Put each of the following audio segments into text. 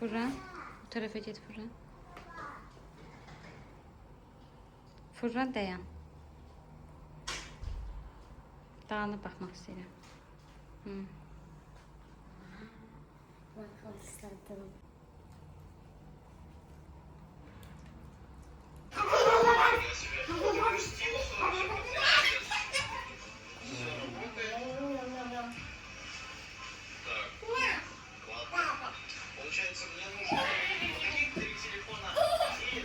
Fırlan. Bu tarafa git fırlan. Fırlan dayan. Dağınıp bakmak istedim. Bakalım istedim. Получается, мне нужно вот таких 3 телефона и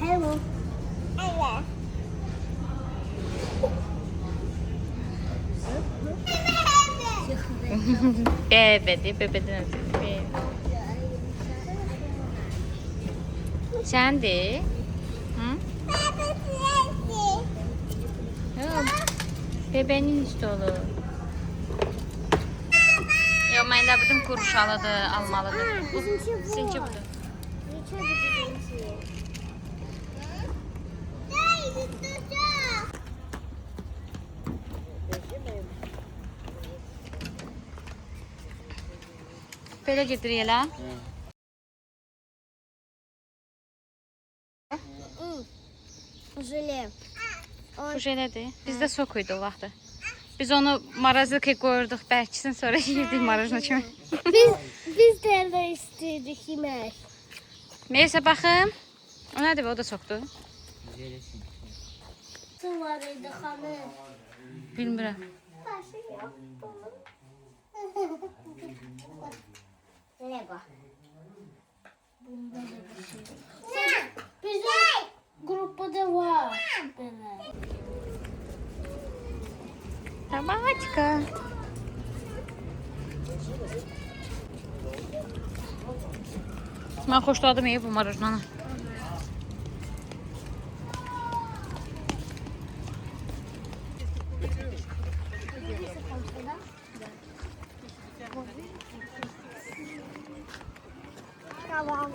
Hello. Hello. Bebe, bebeden özür. Sen de. Hı? Yok. Bebenin işte olur. Yok, mən də budur quruşalıdır, almalıdır. Bu sizinki budur. Belə gedir elə. Jüle. Bu jeledir. Bizdə sok idi o vaxtı. Biz onu marazlıqə qoyurduq, bərkisin, sonra yiyirdik marajna kimi. Biz de elə istəyirdik yemək. Neysə, baxım. O nədir, o da sokdu. Su var idi xanım. Bilmirəm. Başı yoxdur. Lego. Bunda da bir şey. Bizim grupda var. Belə. Tabaçka. Mən xoşladım bu marajnanı. Tamam.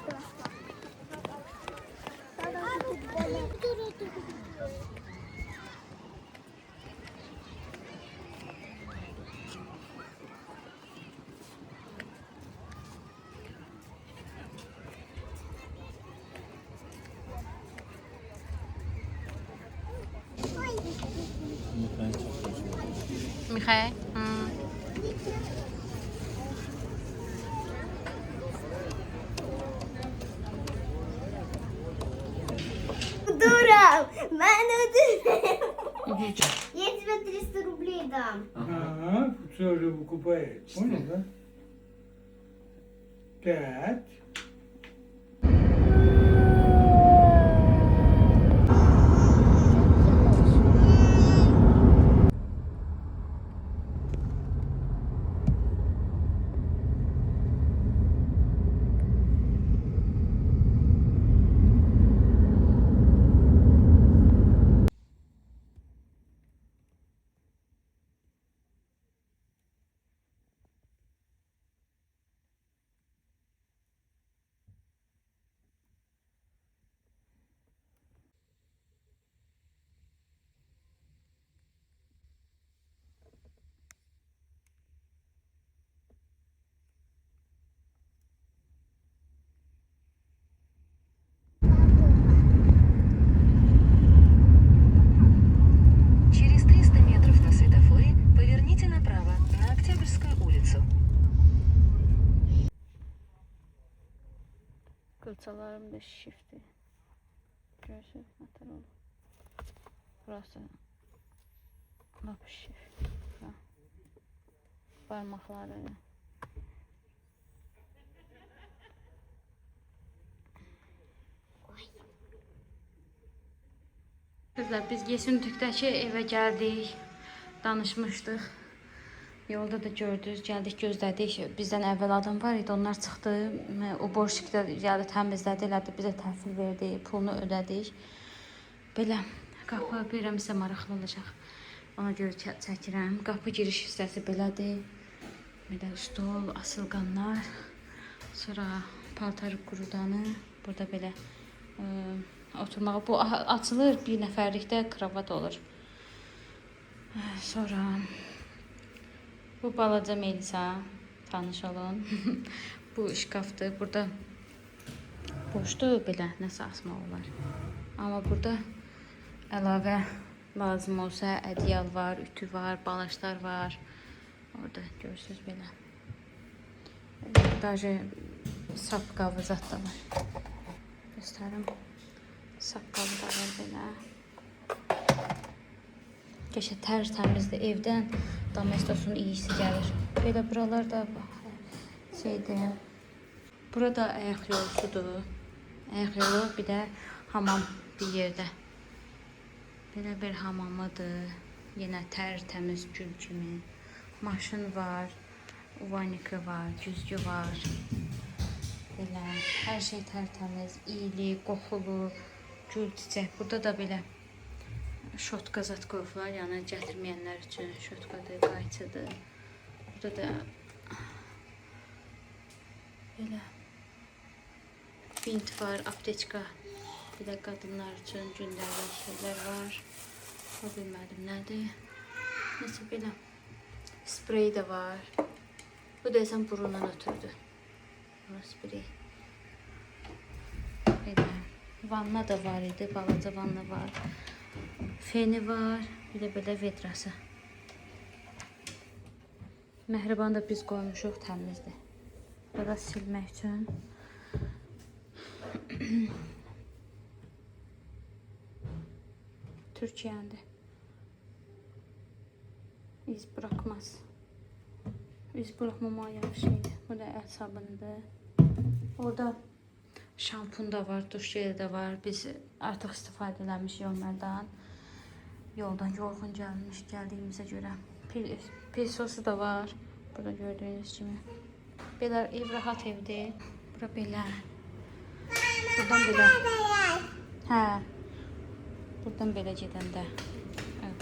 Mixay. Duram. Ben ödedim. 300 рублей дам. Ага, все же выкупает. Понял, да? 5. Xalçalarım da şişifdir. Görürsünüz, nətər olur. Burası lap şişif. Parmaqları. Kızlar, biz Yeşimtükdəki evə gəldik, danışmışdıq. Yolda da gördünüz, gəldik, gözlədik. Bizdən əvvəl adam var idi, onlar çıxdı. O borçlikdə gəldi, təmizlədi, elədi, bizə təhvil verdi, pulunu ödədik. Belə qapı bilirəm sizə maraqlı olacaq. Ona görə çəkirəm. Qapı giriş hissəsi belədir. Belə stol, asılqanlar, sonra paltar qurudanı, burada belə oturmağa. Bu açılır, bir nəfərlikdə kravat olur. Sonra bu balaca Melisa, tanış olun. Bu şkafdır. Burada boşdur, belə nəsə asmaq olar. Amma burada əlavə lazım olsa ədyal var, ütü var, balaşlar var. Orada görürsünüz belə. Даже sapqabı zat da var. Göstərim. Sapqabı da var belə. Keşə təmizdir. Evdən Domestosun iyisi gəlir. Belə buralar da şeydir. Burada ayaq yolsudur. Ayaq yolu, bir də hamam bir yerdə. Belə bir hamamıdır. Yenə təmiz gül kimi. Maşın var. Uvanika var. Güzgü var. Belə hər şey tərtəmiz. İyili, qoxulu, gül çiçək. Burada da belə şotka zat qoyublar, yəni gətirməyənlər üçün şotkadır, qayçıdır. Burada da belə bint var, aptečka. Bir də qadınlar üçün gündəlik şeylər var. O bilmədim nədir. Nəsə belə sprey də var. Bu deyəsən burundan ötürdü. Bu sprey. Belə vanna da var idi, balaca vanna var. Feni var, bir də belə vedrası. Məhriban da biz qoymuşuq, təmizdir. Burada silmək üçün. Türkiyəndi. İz bırakmaz. İz bırakmamağa yaxşı şeydir. Burada əl sabundur. Orada şampun da var, duş jeli də var. Biz artıq istifadə eləmişik onlardan. Yoldan yorğun gəldiyimizə görə. Pilsosu da var. Burada gördüyünüz kimi. Belə ev rahat evdir. Bura belə. Buradan belə. Hə. Buradan belə gedəndə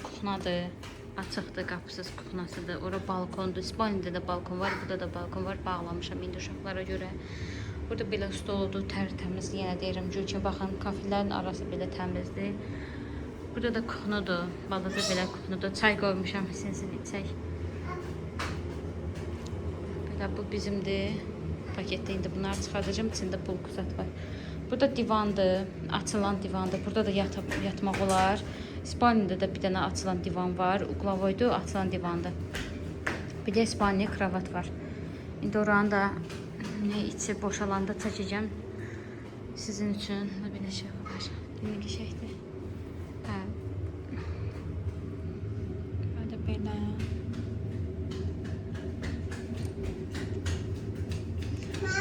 kuxnadır. Açıqdır, qapısız kuxnasıdır. Ora balkondur. Spalnida da balkon var, burada da balkon var. Bağlamışam indi uşaqlara görə. Burada belə stoldur, tərtəmiz. Yenə deyirəm, gülçə baxın, kafelərin arası belə təmizdir. Burada da kuxnudur, balaca belə kuxnudur. Çay qoymuşam, sinsin içək. Belə bu bizimdir. Paketdə indi bunları çıxardacağım, içində bulku zat var. Burada divandır, açılan divandır. Burada da yatmaq olar. Spalnida da bir dənə açılan divan var. Uqlavoydu, açılan divandır. Bir də İspaniya kravat var. İndi oranı da içi boşalanda çəkəcəm. Sizin üçün belə şey var. Demək ki, şeydir. Hə. Burada belə.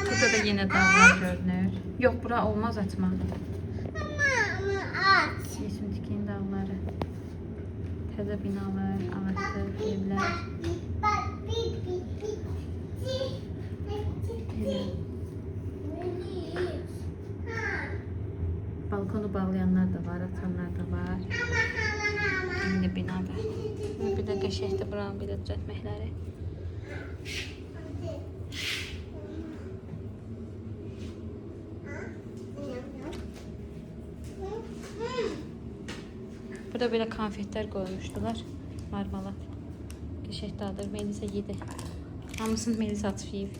Burada da yenə dağlar görünür. Yox, bura olmaz açmaq. Yeşimtükün dağları. Təzə binalar, ağaçlar, evlər. Balkonu bağlayanlar da var, açanlar da var. Yeni binada. Bir də qəşəkdir buranın belə düzəltməkləri. Burada belə konfetlər qoymuşdular. Marmalat. Qəşək dadır. Melisa yedi. Hamısını Melisa açıb yiyib.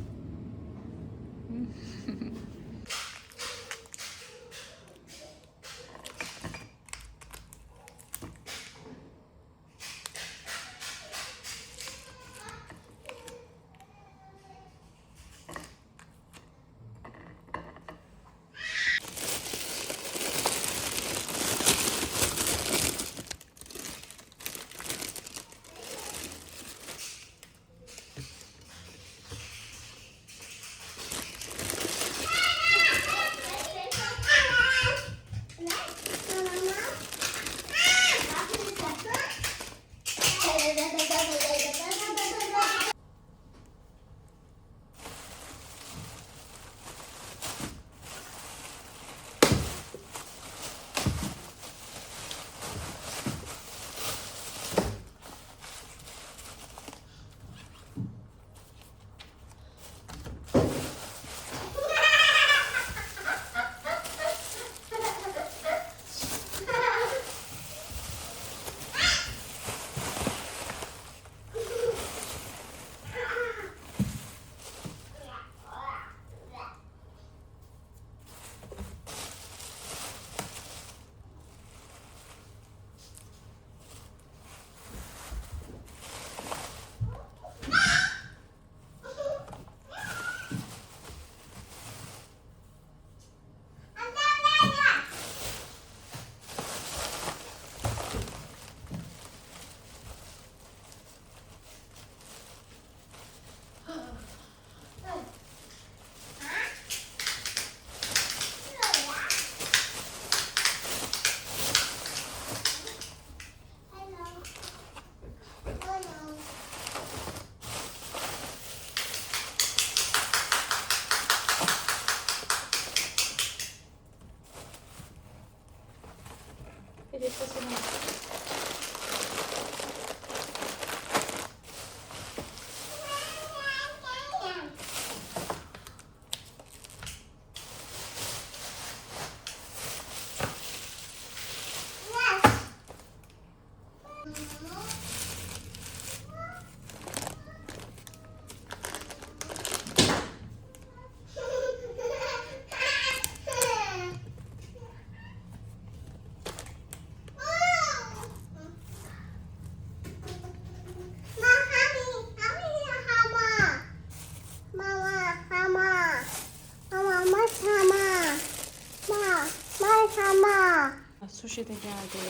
geldi.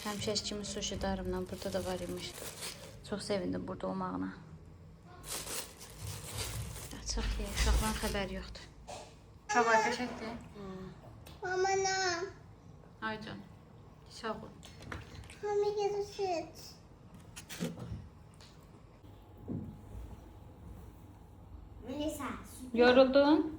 Həmişəki sushi darımdan burada da var imiş. Çox sevindim burada olmağına. Açıq ki, uşaqların xəbəri yoxdur. Uşaqlar qəşəngdir. Mama ne? Aydın. Sağ ol. Mama görüşürüz. Melisa. Yoruldun?